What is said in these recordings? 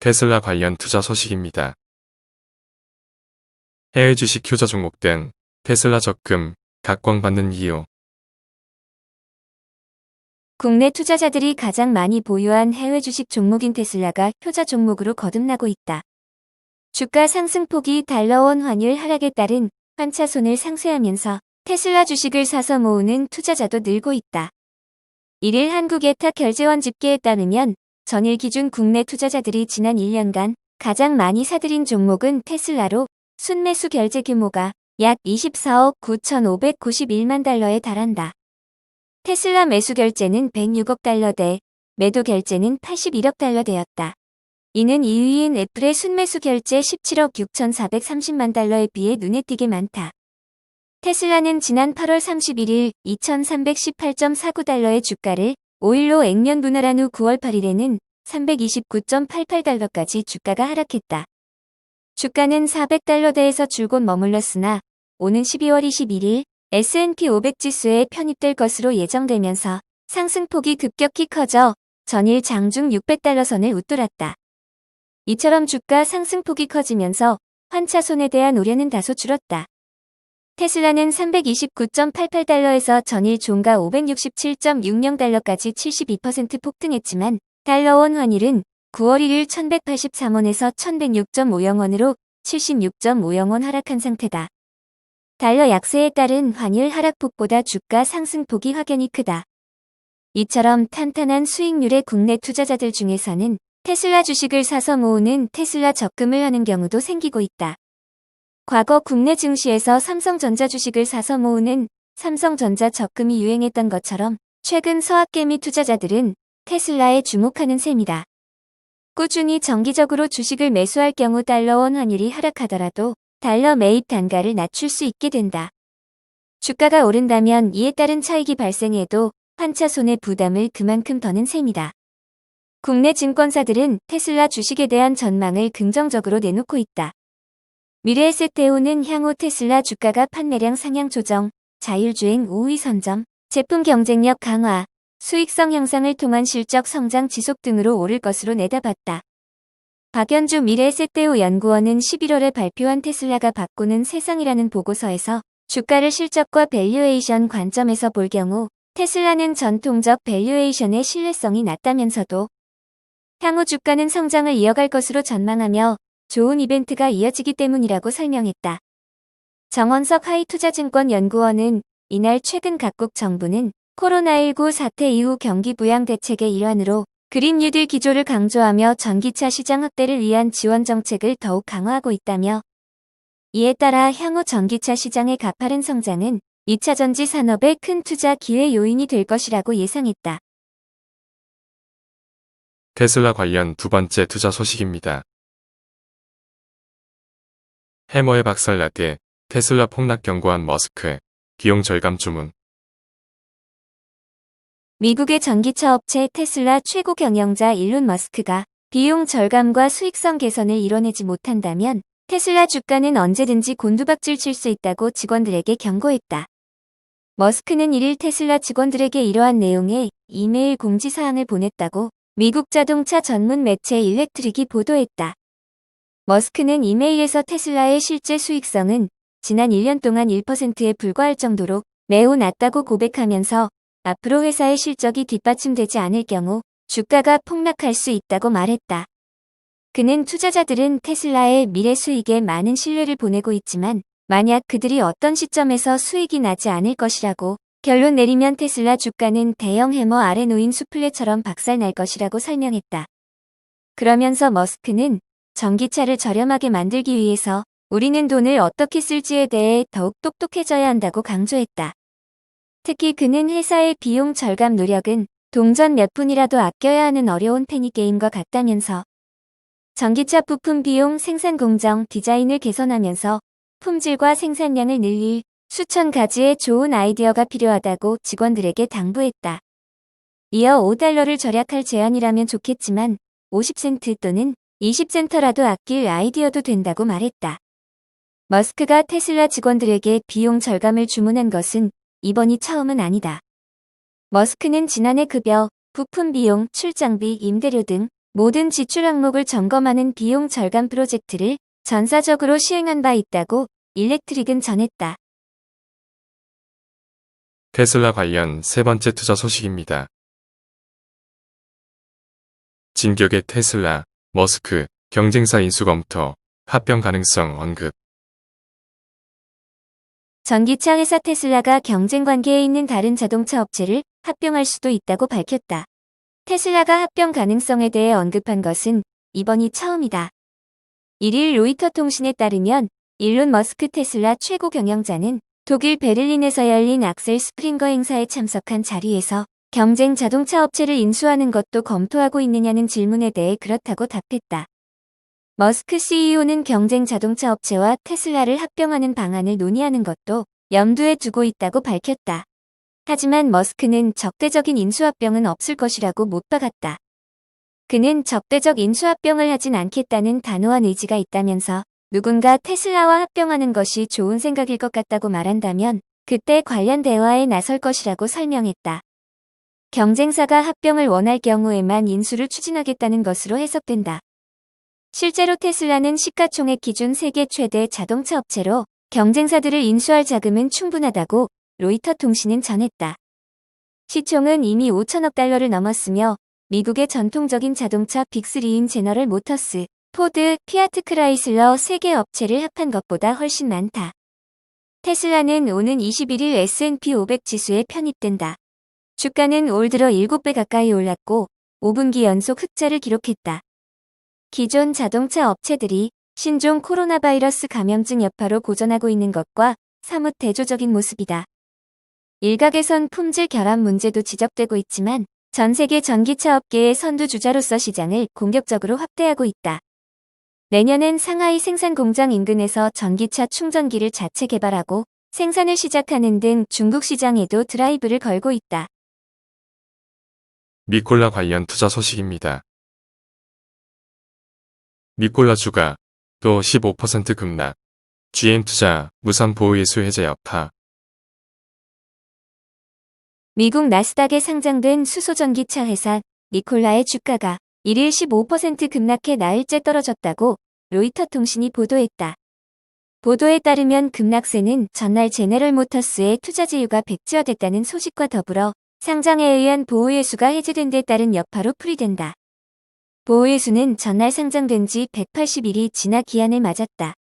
테슬라 관련 투자 소식입니다. 해외 주식 투자 종목 등 테슬라 적금 각광받는 이유. 국내 투자자들이 가장 많이 보유한 해외 주식 종목인 테슬라가 효자 종목으로 거듭나고 있다. 주가 상승폭이 달러원 환율 하락에 따른 환차손을 상쇄하면서 테슬라 주식을 사서 모으는 투자자도 늘고 있다. 1일 한국예탁결제원 집계에 따르면 전일 기준 국내 투자자들이 지난 1년간 가장 많이 사들인 종목은 테슬라로 순매수 결제 규모가 약 24억 9,591만 달러에 달한다. 테슬라 매수 결제는 106억 달러대, 매도 결제는 81억 달러대였다. 이는 2위인 애플의 순매수 결제 17억 6,430만 달러에 비해 눈에 띄게 많다. 테슬라는 지난 8월 31일 2,318.49달러의 주가를 5일로 액면 분할한 후 9월 8일에는 329.88달러까지 주가가 하락했다. 주가는 400달러대에서 줄곧 머물렀으나 오는 12월 21일 S&P 500 지수에 편입될 것으로 예정되면서 상승폭이 급격히 커져 전일 장중 600달러 선을 웃돌았다. 이처럼 주가 상승폭이 커지면서 환차손에 대한 우려는 다소 줄었다. 테슬라는 329.88달러에서 전일 종가 567.60달러까지 72% 폭등했지만 달러원 환율은 9월 1일 1183원에서 1106.50원으로 76.50원 하락한 상태다. 달러 약세에 따른 환율 하락폭보다 주가 상승폭이 확연히 크다. 이처럼 탄탄한 수익률의 국내 투자자들 중에서는 테슬라 주식을 사서 모으는 테슬라 적금을 하는 경우도 생기고 있다. 과거 국내 증시에서 삼성전자 주식을 사서 모으는 삼성전자 적금이 유행했던 것처럼 최근 서학개미 투자자들은 테슬라에 주목하는 셈이다. 꾸준히 정기적으로 주식을 매수할 경우 달러원 환율이 하락하더라도 달러 매입 단가를 낮출 수 있게 된다. 주가가 오른다면 이에 따른 차익이 발생해도 환차손의 부담을 그만큼 더는 셈이다. 국내 증권사들은 테슬라 주식에 대한 전망을 긍정적으로 내놓고 있다. 미래에셋대우는 향후 테슬라 주가가 판매량 상향 조정, 자율주행 우위 선점, 제품 경쟁력 강화, 수익성 향상을 통한 실적 성장 지속 등으로 오를 것으로 내다봤다. 박연주 미래에셋대우 연구원은 11월에 발표한 테슬라가 바꾸는 세상이라는 보고서에서 주가를 실적과 밸류에이션 관점에서 볼 경우 테슬라는 전통적 밸류에이션의 신뢰성이 낮다면서도 향후 주가는 성장을 이어갈 것으로 전망하며 좋은 이벤트가 이어지기 때문이라고 설명했다. 정원석 하이투자증권 연구원은 이날 최근 각국 정부는 코로나19 사태 이후 경기 부양 대책의 일환으로 그린 뉴딜 기조를 강조하며 전기차 시장 확대를 위한 지원 정책을 더욱 강화하고 있다며 이에 따라 향후 전기차 시장의 가파른 성장은 2차 전지 산업의 큰 투자 기회 요인이 될 것이라고 예상했다. 테슬라 관련 두 번째 투자 소식입니다. 해머에 박살나게 테슬라 폭락 경고한 머스크, 비용 절감 주문. 미국의 전기차 업체 테슬라 최고 경영자 일론 머스크가 비용 절감과 수익성 개선을 이뤄내지 못한다면 테슬라 주가는 언제든지 곤두박질 칠 수 있다고 직원들에게 경고했다. 머스크는 1일 테슬라 직원들에게 이러한 내용의 이메일 공지사항을 보냈다고 미국 자동차 전문 매체 일렉트릭이 보도했다. 머스크는 이메일에서 테슬라의 실제 수익성은 지난 1년 동안 1%에 불과할 정도로 매우 낮다고 고백하면서 앞으로 회사의 실적이 뒷받침되지 않을 경우 주가가 폭락할 수 있다고 말했다. 그는 투자자들은 테슬라의 미래 수익에 많은 신뢰를 보내고 있지만 만약 그들이 어떤 시점에서 수익이 나지 않을 것이라고 결론 내리면 테슬라 주가는 대형 해머 아래 놓인 수플레처럼 박살날 것이라고 설명했다. 그러면서 머스크는 전기차를 저렴하게 만들기 위해서 우리는 돈을 어떻게 쓸지에 대해 더욱 똑똑해져야 한다고 강조했다. 특히 그는 회사의 비용 절감 노력은 동전 몇 푼이라도 아껴야 하는 어려운 패닉게임과 같다면서 전기차 부품 비용 생산 공정 디자인을 개선하면서 품질과 생산량을 늘릴 수천 가지의 좋은 아이디어가 필요하다고 직원들에게 당부했다. 이어 $5를 절약할 제안이라면 좋겠지만 50센트 또는 20센터라도 아낄 아이디어도 된다고 말했다. 머스크가 테슬라 직원들에게 비용 절감을 주문한 것은 이번이 처음은 아니다. 머스크는 지난해 급여, 부품 비용, 출장비, 임대료 등 모든 지출 항목을 점검하는 비용 절감 프로젝트를 전사적으로 시행한 바 있다고 일렉트릭은 전했다. 테슬라 관련 세 번째 투자 소식입니다. 진격의 테슬라, 머스크, 경쟁사 인수 검토, 합병 가능성 언급. 전기차 회사 테슬라가 경쟁 관계에 있는 다른 자동차 업체를 합병할 수도 있다고 밝혔다. 테슬라가 합병 가능성에 대해 언급한 것은 이번이 처음이다. 1일 로이터 통신에 따르면 일론 머스크 테슬라 최고 경영자는 독일 베를린에서 열린 악셀 스프링거 행사에 참석한 자리에서 경쟁 자동차 업체를 인수하는 것도 검토하고 있느냐는 질문에 대해 그렇다고 답했다. 머스크 CEO는 경쟁 자동차 업체와 테슬라를 합병하는 방안을 논의하는 것도 염두에 두고 있다고 밝혔다. 하지만 머스크는 적대적인 인수합병은 없을 것이라고 못 박았다. 그는 적대적 인수합병을 하진 않겠다는 단호한 의지가 있다면서 누군가 테슬라와 합병하는 것이 좋은 생각일 것 같다고 말한다면 그때 관련 대화에 나설 것이라고 설명했다. 경쟁사가 합병을 원할 경우에만 인수를 추진하겠다는 것으로 해석된다. 실제로 테슬라는 시가총액 기준 세계 최대 자동차 업체로 경쟁사들을 인수할 자금은 충분하다고 로이터 통신은 전했다. 시총은 이미 5천억 달러를 넘었으며 미국의 전통적인 자동차 빅3인 제너럴 모터스, 포드, 피아트 크라이슬러 3개 업체를 합한 것보다 훨씬 많다. 테슬라는 오는 21일 S&P 500 지수에 편입된다. 주가는 올 들어 7배 가까이 올랐고 5분기 연속 흑자를 기록했다. 기존 자동차 업체들이 신종 코로나 바이러스 감염증 여파로 고전하고 있는 것과 사뭇 대조적인 모습이다. 일각에선 품질 결함 문제도 지적되고 있지만 전 세계 전기차 업계의 선두주자로서 시장을 공격적으로 확대하고 있다. 내년엔 상하이 생산 공장 인근에서 전기차 충전기를 자체 개발하고 생산을 시작하는 등 중국 시장에도 드라이브를 걸고 있다. 니콜라 관련 투자 소식입니다. 니콜라 주가 또 15% 급락. GM투자 무선 보호예수 해제 여파. 미국 나스닥에 상장된 수소전기차 회사 니콜라의 주가가 1일 15% 급락해 나흘째 떨어졌다고 로이터 통신이 보도했다. 보도에 따르면 급락세는 전날 제네럴 모터스의 투자 제휴가 백지화됐다는 소식과 더불어 상장에 의한 보호예수가 해제된 데 따른 여파로 풀이된다. 보호예수는 전날 상장된 지 180일이 지나 기한을 맞았다.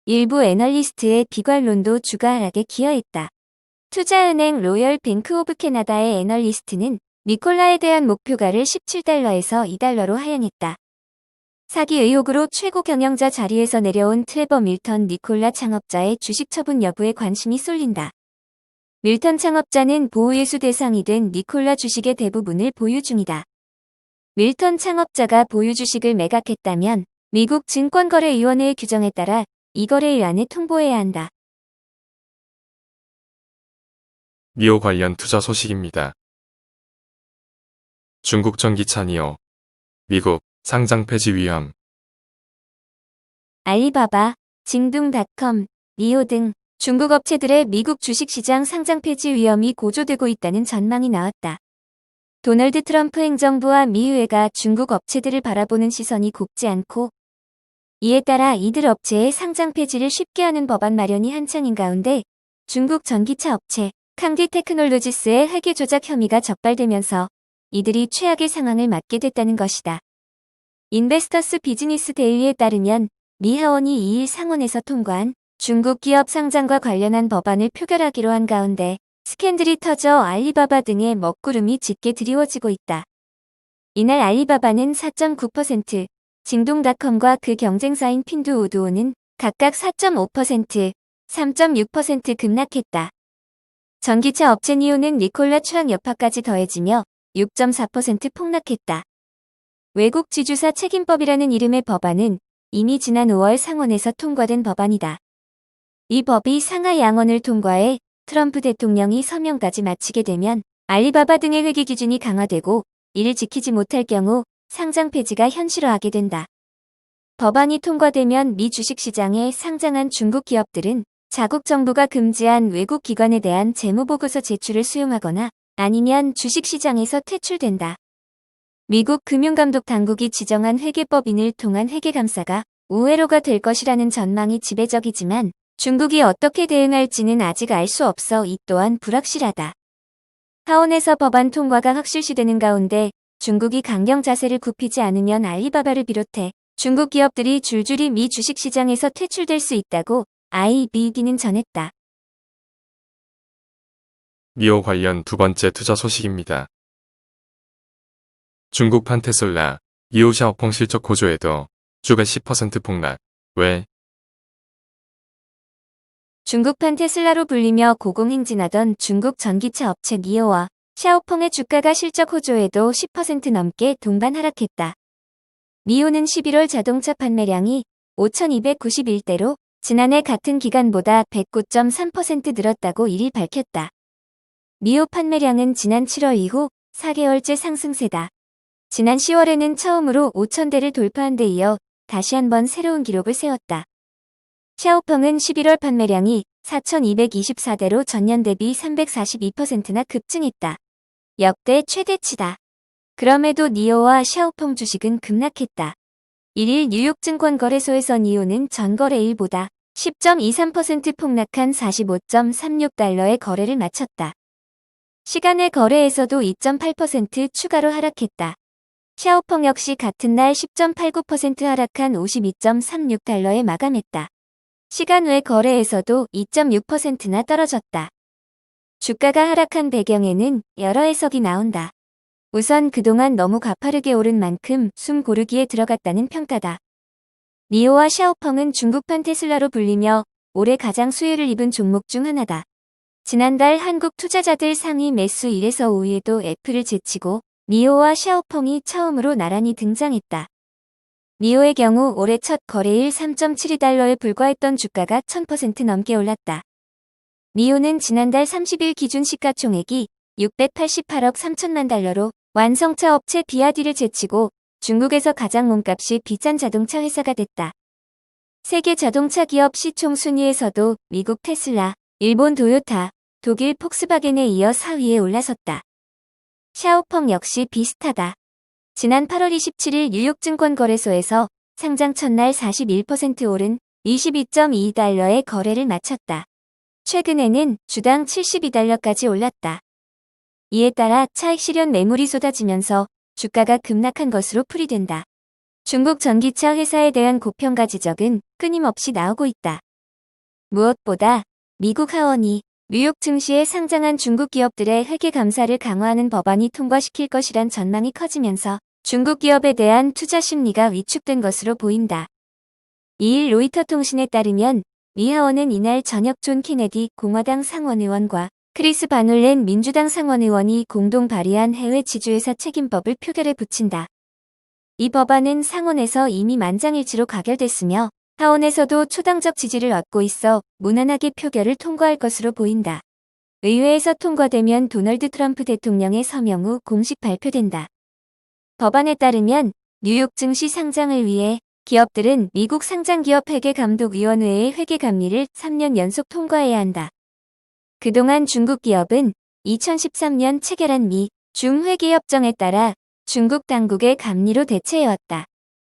일부 애널리스트의 비관론도 주가 하락에 기여했다. 투자은행 로열 뱅크 오브 캐나다의 애널리스트는 니콜라에 대한 목표가를 17달러에서 2달러로 하향했다. 사기 의혹으로 최고 경영자 자리에서 내려온 트레버 밀턴 니콜라 창업자의 주식 처분 여부에 관심이 쏠린다. 밀턴 창업자는 보호예수 대상이 된 니콜라 주식의 대부분을 보유 중이다. 밀턴 창업자가 보유 주식을 매각했다면 미국 증권거래위원회의 규정에 따라 이 거래일 안에 통보해야 한다. 니오 관련 투자 소식입니다. 중국 전기차 니오. 미국 상장 폐지 위험. 알리바바, 징둥닷컴, 니오 등 중국 업체들의 미국 주식시장 상장 폐지 위험이 고조되고 있다는 전망이 나왔다. 도널드 트럼프 행정부와 미의회가 중국 업체들을 바라보는 시선이 곱지 않고 이에 따라 이들 업체의 상장 폐지를 쉽게 하는 법안 마련이 한창인 가운데 중국 전기차 업체 캉디 테크놀로지스의 회계 조작 혐의가 적발되면서 이들이 최악의 상황을 맞게 됐다는 것이다. 인베스터스 비즈니스 데일리에 따르면 미 하원이 2일 상원에서 통과한 중국 기업 상장과 관련한 법안을 표결하기로 한 가운데 스캔들이 터져 알리바바 등의 먹구름이 짙게 드리워지고 있다. 이날 알리바바는 4.9%, 징동닷컴과 그 경쟁사인 핀두오두오는 각각 4.5%, 3.6% 급락했다. 전기차 업체 니오는 니콜라 추락 여파까지 더해지며 6.4% 폭락했다. 외국 지주사 책임법이라는 이름의 법안은 이미 지난 5월 상원에서 통과된 법안이다. 이 법이 상하 양원을 통과해 트럼프 대통령이 서명까지 마치게 되면 알리바바 등의 회계 기준이 강화되고 이를 지키지 못할 경우 상장 폐지가 현실화하게 된다. 법안이 통과되면 미 주식시장에 상장한 중국 기업들은 자국 정부가 금지한 외국 기관에 대한 재무보고서 제출을 수용하거나 아니면 주식시장에서 퇴출된다. 미국 금융감독 당국이 지정한 회계법인을 통한 회계감사가 우회로가 될 것이라는 전망이 지배적이지만 중국이 어떻게 대응할지는 아직 알 수 없어 이 또한 불확실하다. 하원에서 법안 통과가 확실시되는 가운데 중국이 강경 자세를 굽히지 않으면 알리바바를 비롯해 중국 기업들이 줄줄이 미 주식시장에서 퇴출될 수 있다고 IBD는 전했다. 니오 관련 두 번째 투자 소식입니다. 중국판 테슬라, 니오 샤오펑 실적 고조에도 주가 10% 폭락. 왜? 중국판 테슬라로 불리며 고공행진하던 중국 전기차 업체 니오와 샤오펑의 주가가 실적 호조에도 10% 넘게 동반 하락했다. 니오는 11월 자동차 판매량이 5,291대로 지난해 같은 기간보다 109.3% 늘었다고 1일 밝혔다. 니오 판매량은 지난 7월 이후 4개월째 상승세다. 지난 10월에는 처음으로 5,000대를 돌파한 데 이어 다시 한번 새로운 기록을 세웠다. 샤오펑은 11월 판매량이 4,224대로 전년 대비 342%나 급증했다. 역대 최대치다. 그럼에도 니오와 샤오펑 주식은 급락했다. 1일 뉴욕증권거래소에서 니오는 전거래일보다 10.23% 폭락한 45.36달러의 거래를 마쳤다. 시간의 거래에서도 2.8% 추가로 하락했다. 샤오펑 역시 같은 날 10.89% 하락한 52.36달러에 마감했다. 시간 외 거래에서도 2.6%나 떨어졌다. 주가가 하락한 배경에는 여러 해석이 나온다. 우선 그동안 너무 가파르게 오른 만큼 숨 고르기에 들어갔다는 평가다. 니오와 샤오펑은 중국판 테슬라로 불리며 올해 가장 수혜를 입은 종목 중 하나다. 지난달 한국 투자자들 상위 매수 1에서 5위에도 애플을 제치고 니오와 샤오펑이 처음으로 나란히 등장했다. 니오의 경우 올해 첫 거래일 3.72달러에 불과했던 주가가 1000% 넘게 올랐다. 니오는 지난달 30일 기준 시가총액이 688억 3천만 달러로 완성차 업체 비아디를 제치고 중국에서 가장 몸값이 비싼 자동차 회사가 됐다. 세계 자동차 기업 시총 순위에서도 미국 테슬라, 일본 도요타, 독일 폭스바겐에 이어 4위에 올라섰다. 샤오펑 역시 비슷하다. 지난 8월 27일 뉴욕증권거래소에서 상장 첫날 41% 오른 22.2달러의 거래를 마쳤다. 최근에는 주당 72달러까지 올랐다. 이에 따라 차익 실현 매물이 쏟아지면서 주가가 급락한 것으로 풀이된다. 중국 전기차 회사에 대한 고평가 지적은 끊임없이 나오고 있다. 무엇보다 미국 하원이 뉴욕 증시에 상장한 중국 기업들의 회계 감사를 강화하는 법안이 통과시킬 것이란 전망이 커지면서 중국 기업에 대한 투자 심리가 위축된 것으로 보인다. 2일 로이터 통신에 따르면 미 하원은 이날 저녁 존 케네디 공화당 상원의원과 크리스 바놀렌 민주당 상원의원이 공동 발의한 해외 지주회사 책임법을 표결에 붙인다. 이 법안은 상원에서 이미 만장일치로 가결됐으며 하원에서도 초당적 지지를 얻고 있어 무난하게 표결을 통과할 것으로 보인다. 의회에서 통과되면 도널드 트럼프 대통령의 서명 후 공식 발표된다. 법안에 따르면 뉴욕 증시 상장을 위해 기업들은 미국 상장기업 회계감독위원회의 회계감리를 3년 연속 통과해야 한다. 그동안 중국 기업은 2013년 체결한 미, 중 회계협정에 따라 중국 당국의 감리로 대체해왔다.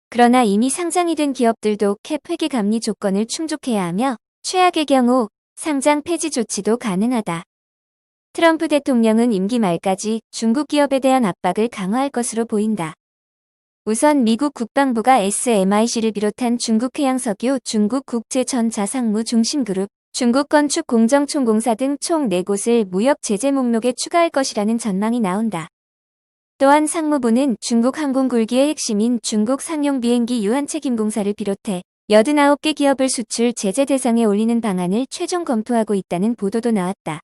그러나 이미 상장이 된 기업들도 캡 회계 감리 조건을 충족해야 하며 최악의 경우 상장 폐지 조치도 가능하다. 트럼프 대통령은 임기 말까지 중국 기업에 대한 압박을 강화할 것으로 보인다. 우선 미국 국방부가 SMIC를 비롯한 중국해양석유, 중국국제전자상무 중심그룹, 중국건축공정총공사 등 총 4곳을 무역 제재 목록에 추가할 것이라는 전망이 나온다. 또한 상무부는 중국 항공굴기의 핵심인 중국 상용 비행기 유한책임공사를 비롯해 89개 기업을 수출 제재 대상에 올리는 방안을 최종 검토하고 있다는 보도도 나왔다.